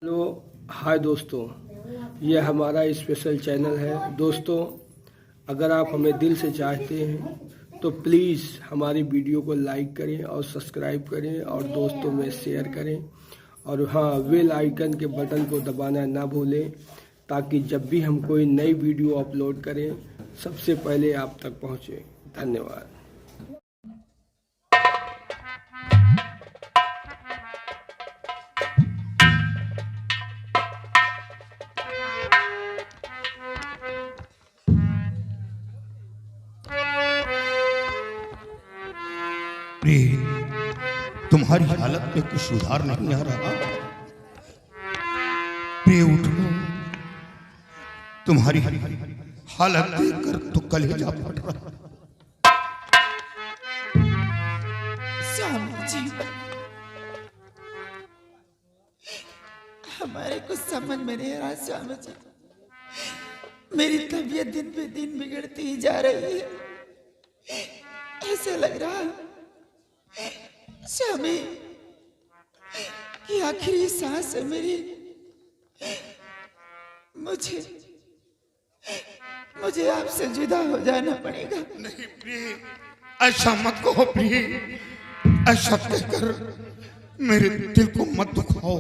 Hello hi दोस्तों, यह हमारा स्पेशल चैनल है। दोस्तों, अगर आप हमें दिल से चाहते हैं तो प्लीज़ हमारी वीडियो को लाइक करें और सब्सक्राइब करें और दोस्तों में शेयर करें। और हाँ, बेल आइकन के बटन को दबाना ना भूलें ताकि जब भी हम कोई नई वीडियो अपलोड करें सबसे पहले आप तक पहुँचे। धन्यवाद। प्रिय, तुम्हारी हालत में कुछ सुधार नहीं आ रहा। प्रिय उठो, तुम्हारी हालत देखकर तो कलेजा फट रहा। स्वामी जी, हमारे कुछ समझ में नहीं आ रहा। स्वामी जी, मेरी तबीयत दिन पे दिन बिगड़ती ही जा रही है। ऐसा लग रहा है स्वामी कि आखिरी सांस है मेरी। मुझे आपसे जुदा हो जाना पड़ेगा। नहीं प्रिय, ऐसा मत कहो प्रिय। ऐसा कहकर मेरे दिल को मत दुखाओ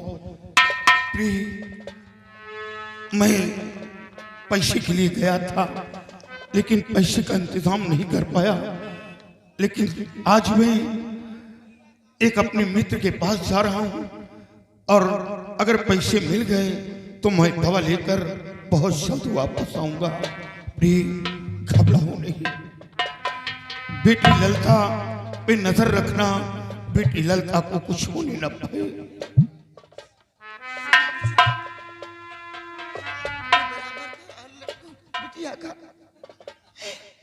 प्रिय। मैं पैसे के लिए गया था, लेकिन पैसे का इंतजाम नहीं कर पाया। लेकिन आज मैं एक अपने मित्र के पास जा रहा हूं, और अगर पैसे मिल गए तो मैं दवा लेकर बहुत जल्द वापस आऊंगा। प्रिय, घबराओ नहीं। बेटी ललिता पे नजर रखना, बेटी ललिता को कुछ होने न पाए।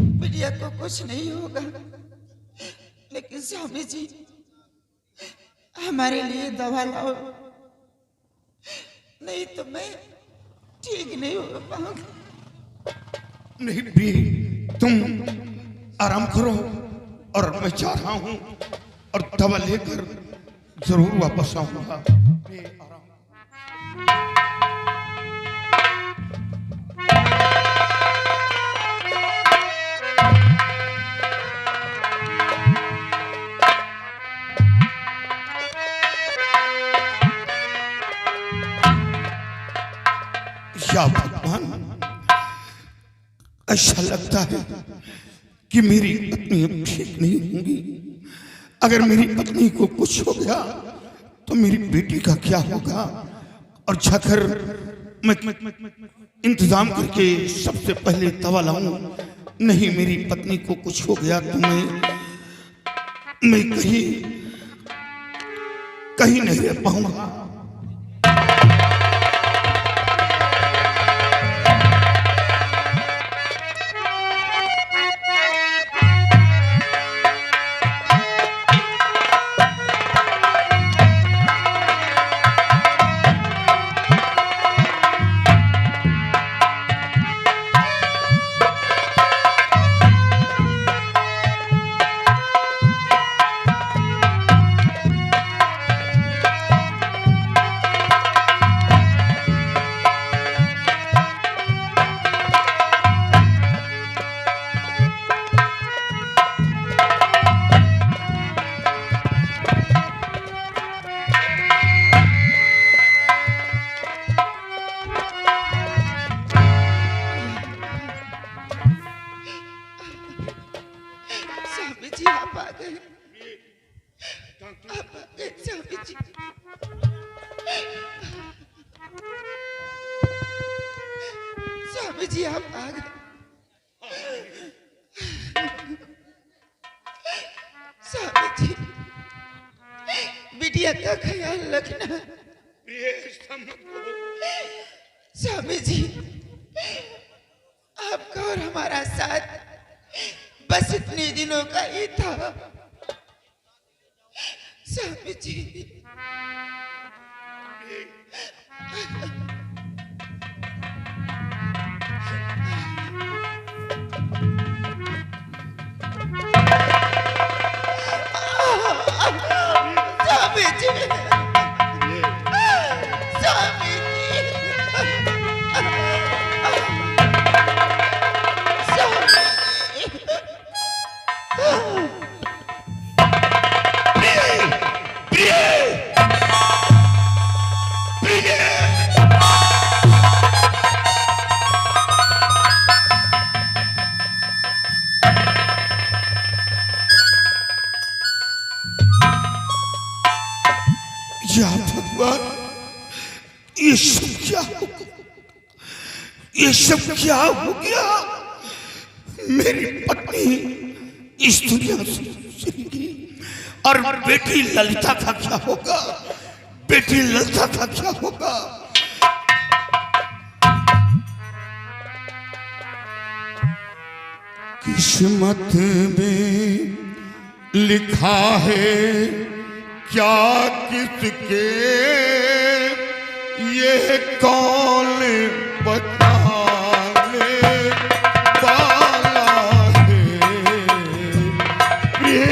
बिटिया को कुछ नहीं होगा। लेकिन स्वामी जी, हमारे लिए दवा लाओ, नहीं तो मैं ठीक नहीं हो पाऊंगा। नहीं प्रिय, तुम आराम करो, और मैं जा रहा हूं और दवा लेकर जरूर वापस आऊंगा। या भगवान, ऐसा लगता है कि मेरी पत्नी अब ठीक नहीं होंगी। अगर मेरी पत्नी को कुछ हो गया तो मेरी बेटी का क्या होगा? और जाकर मैं इंतजाम करके सबसे पहले दवा लाऊं। नहीं, मेरी पत्नी को कुछ हो गया तो मैं कहीं नहीं रह पाऊंगा। स्वामी जी, आप आ गए। आप आ गए स्वामी जी। स्वामी जी, आप आ गए। स्वामी जी, बिटिया का ख्याल रखना। स्वामी जी, आपका और हमारा साथ बस इतने दिनों का ही था। स्वामी जी, स्वामी जी, स्वामी ये सब क्या हो गया? ये सब क्या हो गया? मेरी पत्नी इस दुनिया से चली गई और बेटी ललिता का क्या होगा? बेटी ललिता का क्या होगा? किस्मत में लिखा है क्या किसके, ये कौन बताने वाला है? प्रिय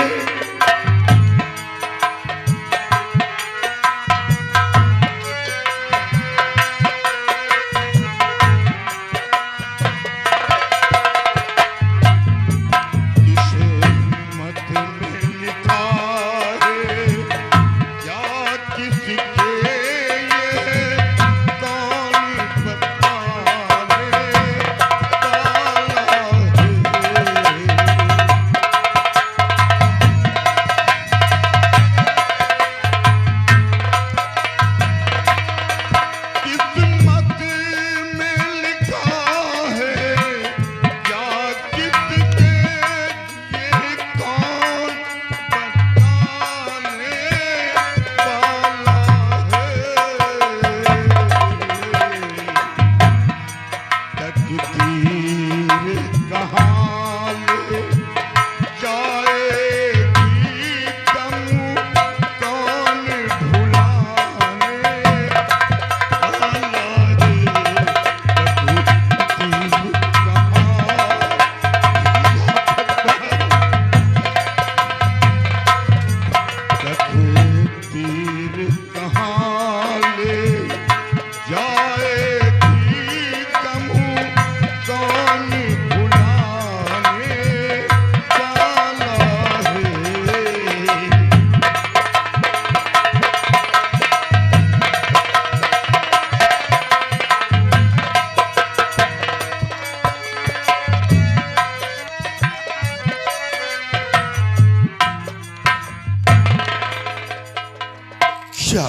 क्या?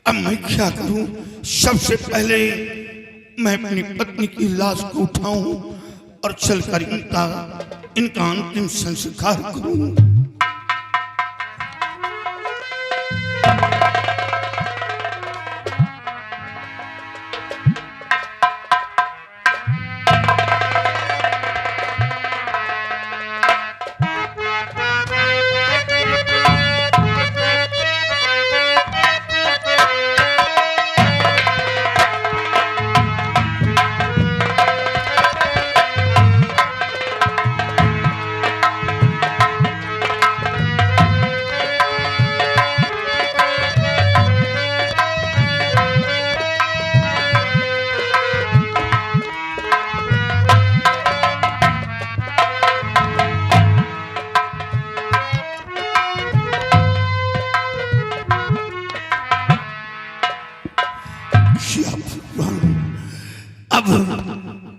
अब मैं क्या करूं? सबसे पहले मैं अपनी पत्नी की लाश को उठाऊं और चलकर इनका अंतिम संस्कार करूं।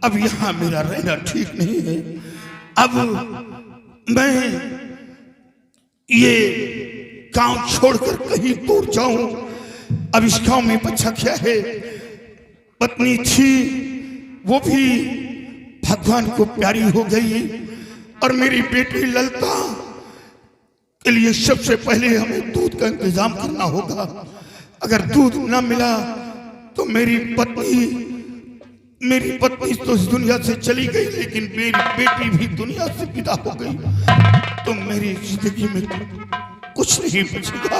अब यहां मेरा रहना ठीक नहीं है। अब मैं ये गांव छोड़कर कहीं दूर जाऊं। अब इस गांव में बच्चा क्या है? पत्नी थी, वो भी भगवान को प्यारी हो गई और मेरी बेटी ललिता के लिए सबसे पहले हमें दूध का इंतजाम करना होगा। अगर दूध न मिला तो मेरी पत्नी तो इस दुनिया से चली गई, लेकिन मेरी बेटी भी दुनिया से विदा हो गई, तो मेरी जिंदगी में कुछ नहीं बचेगा।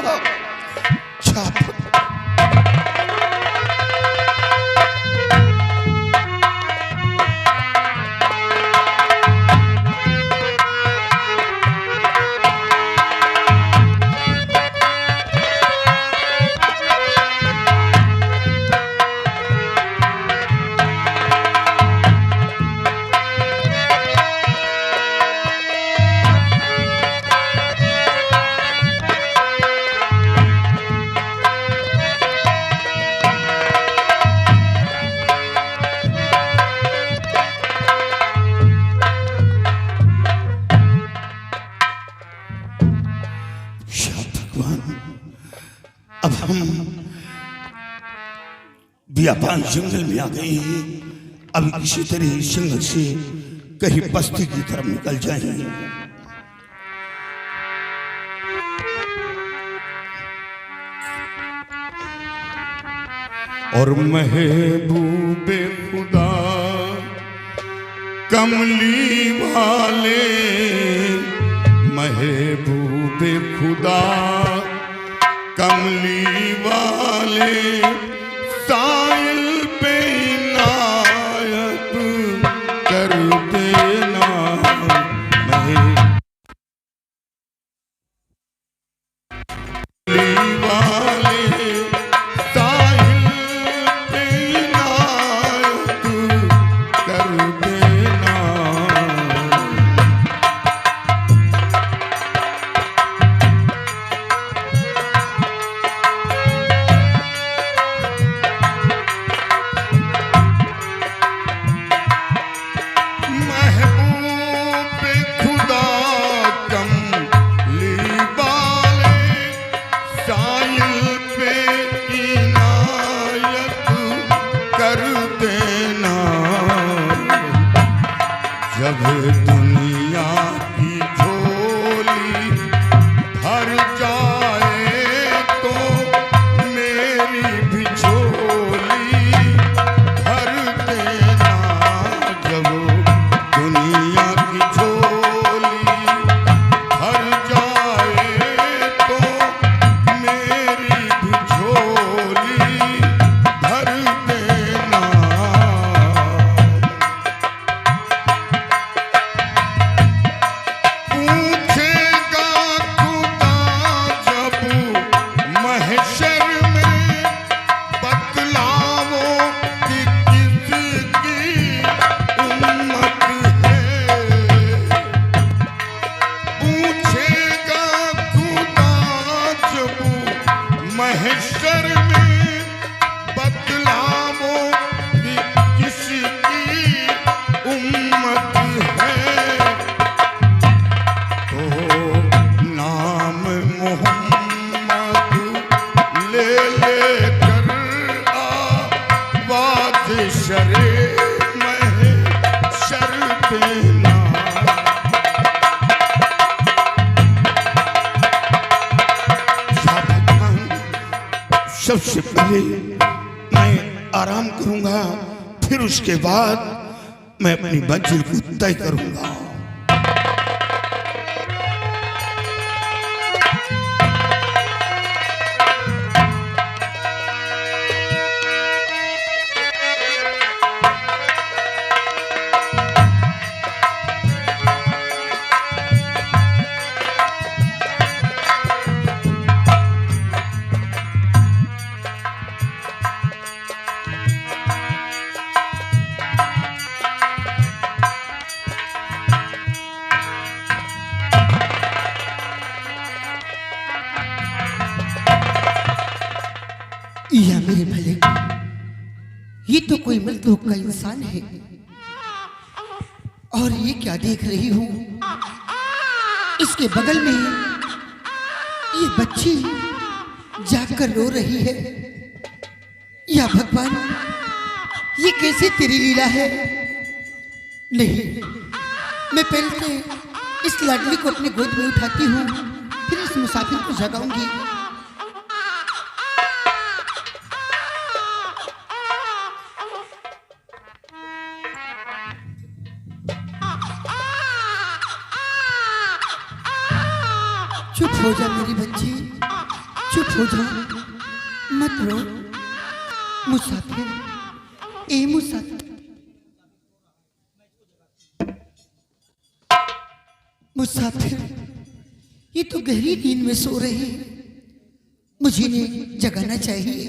बियाबान जंगल में आ गए हैं। अब किसी तरह इस जंगल से कहीं बस्ती की तरफ निकल जाएंगे। और महबूबे खुदा कमली वाले, महबूबे खुदा कमली वाले, साइल पे इनायत कर देना। महबूबे वाले साइल पे इनायत कर देना। जब दुनिया की झोली भर जाए तो मेरी भी झोली भर देना। जब दुनिया की झोली भर जाए तो मेरी भी झोली भर देना। महशर में बतलावो कि किसकी उम्मत है। तो नाम मोहम्मद ले लेकर आवाज शरे महशर देना। सबसे पहले मैं आराम करूंगा, फिर उसके बाद मैं अपनी मंजिल को तय करूंगा। या मेरे भले, ये तो कोई मजलूम का इंसान है। और ये क्या देख रही हूँ, इसके बगल में ये बच्ची जाकर रो रही है। या भगवान, ये कैसे तेरी लीला है। नहीं, मैं पहले से इस लाडली को अपने गोद में उठाती हूँ, फिर इस मुसाफिर को जगाऊंगी। चुप हो जा मेरी बच्ची, चुप हो जा, मत रो। मुसाफिर, ए मुसाफिर, मुसाफिर, ये तो गहरी नींद में सो रही है। मुझे इन्हें जगाना चाहिए,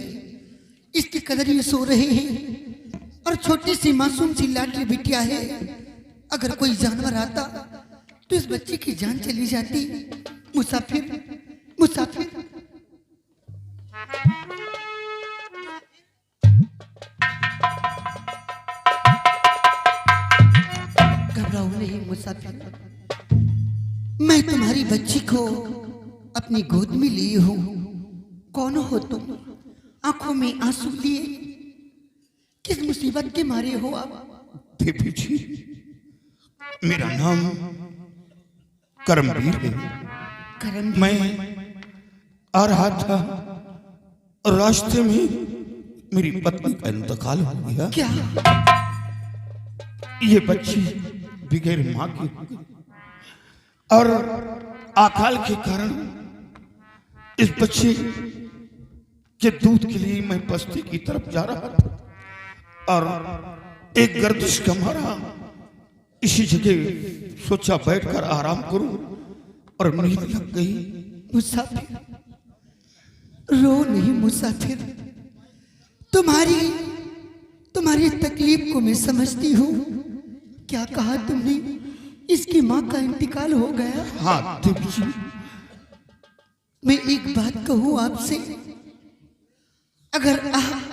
इसके कदर ये सो रहे हैं। और छोटी सी मासूम सी लाडली बिटिया है। अगर कोई जानवर आता तो इस बच्चे की जान चली जाती। मुसाफिर, मुसाफिर, घबराओ नहीं मुसाफिर, मैं तुम्हारी बच्ची को अपनी गोद में ली हूं। कौन हो तुम? आंखों में आंसू लिए किस मुसीबत के मारे हो आप? देवी जी, मेरा नाम करमवीर है। करम मैं आ रहा था, रास्ते में मेरी पत्नी का इंतकाल हो गया। क्या? ये बच्ची बगैर मां की हो गई और अकाल के कारण इस बच्चे के दूध के लिए मैं बस्ती की तरफ जा रहा था और एक गर्दिश का मारा इसी जगह सोचा बैठकर आराम करूं और नींद लग गई। मुसाफिर, रो नहीं मुसाफिर। तुम्हारी तकलीफ को मैं समझती हूँ। क्या कहा तुमने? इसकी माँ का इंतकाल हो गया? हाँ देवी जी। मैं एक बात कहूँ आपसे, अगर आप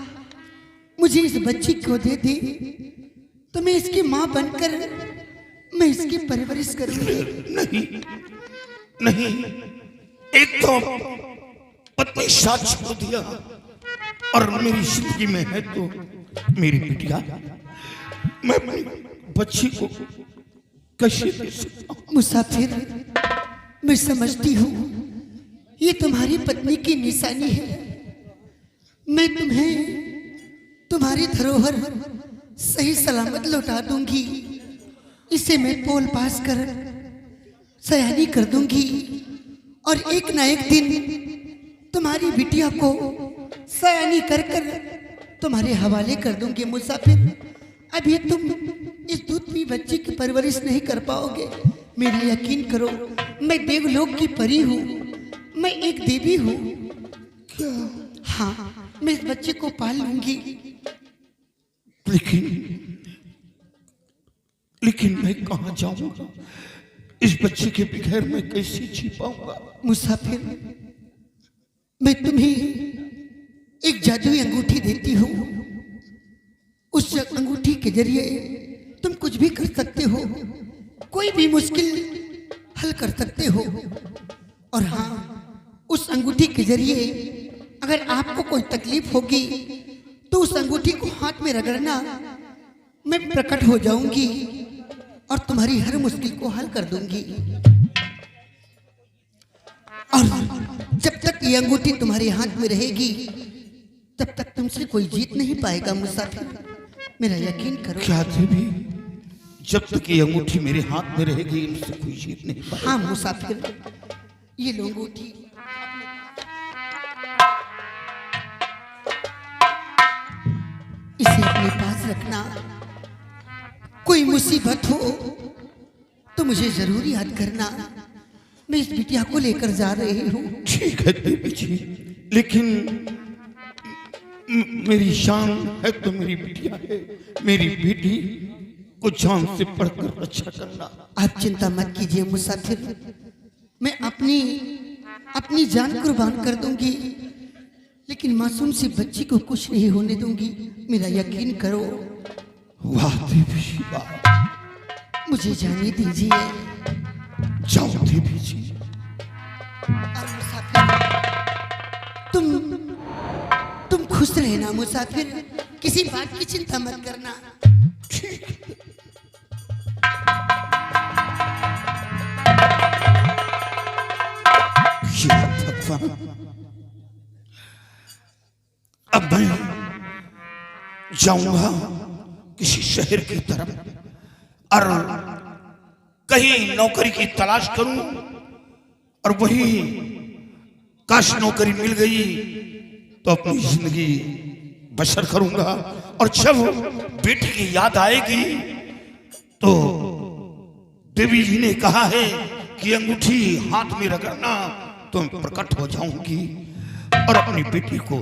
मुझे इस बच्ची को दे दे तो मैं इसकी माँ बनकर मैं इसकी परवरिश करूंगी। नहीं नहीं, एक तो पत्नी साथ छोड़ दिया और मेरी जिंदगी में है तो मेरी बिटिया। मैं अपनी बच्ची को कैसे दे सकता हूं? मुसाफिर, मैं समझती हूँ ये तुम्हारी पत्नी की निशानी है। मैं तुम्हें तुम्हारी धरोहर सही सलामत लौटा दूंगी। इसे मैं पोल पास कर सयानी कर दूंगी और एक ना एक दिन तुम्हारी बिटिया को सयानी कर कर तुम्हारे हवाले कर दूंगी। मुसाफिर, अभी तुम इस दूध पी बच्ची की परवरिश नहीं कर पाओगे। मेरा यकीन करो, मैं देवलोक की परी हूँ, मैं एक देवी हूँ। हाँ, मैं इस बच्चे को पाल लूंगी। लेकिन मैं कहाँ जाऊंगा? इस बच्चे के बगैर मैं कैसे जी पाऊंगा? मुसाफिर, मैं तुम्हें एक जादुई अंगूठी देती हूँ। उस अंगूठी के जरिए तुम कुछ भी कर सकते हो, कोई भी मुश्किल हल कर सकते हो। और हाँ, उस अंगूठी के जरिए अगर आपको कोई तकलीफ होगी तो उस अंगूठी को हाथ में रगड़ना, मैं प्रकट हो जाऊंगी और तुम्हारी हर मुश्किल को हल कर दूंगी। और जब तक ये अंगूठी तुम्हारे हाथ में रहेगी तब तक तुमसे कोई जीत नहीं पाएगा। मुसाफिर, मेरा यकीन करो। क्या देवी, जब तक ये अंगूठी मेरे हाथ में रहेगी मुझसे कोई जीत नहीं पाएगा? हाँ मुसाफिर, ये लो अंगूठी। इसे अपने पास रखना। कोई मुसीबत हो तो मुझे जरूर याद करना। मैं इस बिटिया को लेकर जा रही हूँ। ठीक है देवी जी, लेकिन मेरी शान है तो मेरी बिटिया है। मेरी बेटी को जान से पढ़कर रक्षा करना। आप चिंता मत कीजिए मुसाफिर, मैं अपनी जान कुर्बान कर दूंगी, लेकिन मासूम सी बच्ची को कुछ नहीं होने दूंगी। मेरा यकीन करो। वाह देवी जी, वाह। मुझे जाने दीजिए। जाओ देवी जी। और मुसाफिर, तुम खुश रहना मुसाफिर, किसी बात की चिंता मत करना। भगवान, अब मैं जाऊंगा किसी शहर की तरफ और कहीं नौकरी की तलाश करूं और वही काश नौकरी मिल गई तो अपनी जिंदगी बसर करूंगा। और जब बेटी की याद आएगी तो देवी जी ने कहा है कि अंगूठी हाथ में रगड़ना तो मैं प्रकट हो जाऊंगी और अपनी बेटी को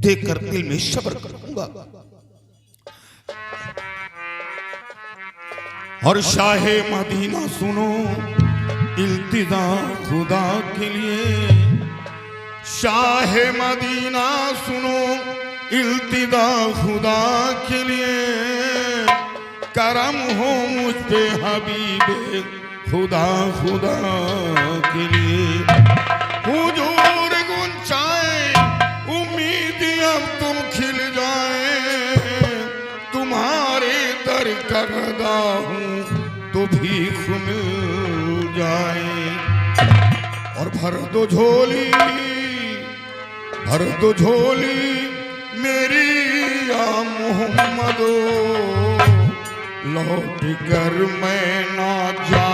देखकर दिल में सब्र करूंगा। और शाहे मदीना सुनो इल्तिजा खुदा के लिए, शाहे मदीना सुनो इल्तिजा खुदा के लिए, करम हो मुझ पे हबीबे खुदा खुदा के लिए। हुजूर गुंचाए उम्मीद अब तुम खिल जाए, करदा हूँ तो भीख मिल जाए। और भर दो झोली मेरी या मोहम्मदो, लौट कर मैं ना जा